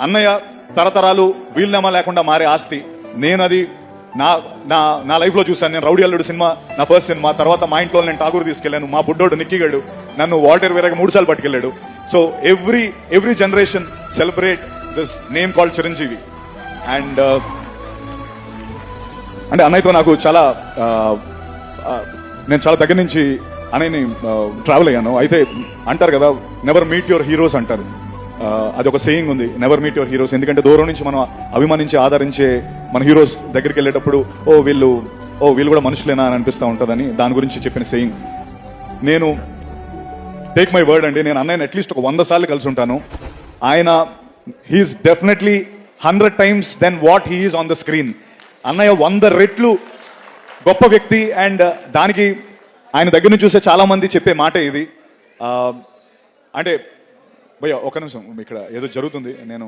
అన్నయ్య తరతరాలు వీలునామా లేకుండా మారే ఆస్తి. నేను అది నా నా నా లైఫ్లో చూశాను. నేను రౌడీ అల్లుడు సినిమా నా ఫస్ట్ సినిమా. తర్వాత మా ఇంట్లో నేను ఠాగూర్ తీసుకెళ్ళాను. మా బుడ్డోడు నిక్కిగాడు నన్ను వాల్టర్ వేరేగా 3 సార్లు పట్టుకెళ్ళాడు. So every generation celebrate this name called Chiranjeevi. And అంటే అన్నయ్యతో నాకు చాలా నేను చాలా దగ్గర నుంచి అన్నయ్యని ట్రావెల్ అయ్యాను. అయితే అంటారు కదా, నెవర్ మీట్ యువర్ హీరోస్ అంటారు. అది ఒక సేయింగ్ ఉంది, నెవర్ మీట్ యువర్ హీరోస్. ఎందుకంటే దూరం నుంచి మనం అభిమానించి ఆదరించే మన హీరోస్ దగ్గరికి వెళ్ళేటప్పుడు వీళ్ళు కూడా మనుషులేనా అని అనిపిస్తూ ఉంటుందని దాని గురించి చెప్పిన సేయింగ్. నేను టేక్ మై వర్డ్ అండి, నేను అన్నయ్యని అట్లీస్ట్ ఒక 100 సార్లు కలిసి ఉంటాను. ఆయన he's definitely 100 times than what he's on the screen. అన్నయ్య 100 రెట్లు గొప్ప వ్యక్తి. అండ్ దానికి ఆయన దగ్గర నుంచి చూసే చాలా మంది చెప్పే మాటే ఇది. అంటే భయ్య ఒక నిమిషం, ఇక్కడ ఏదో జరుగుతుంది. నేను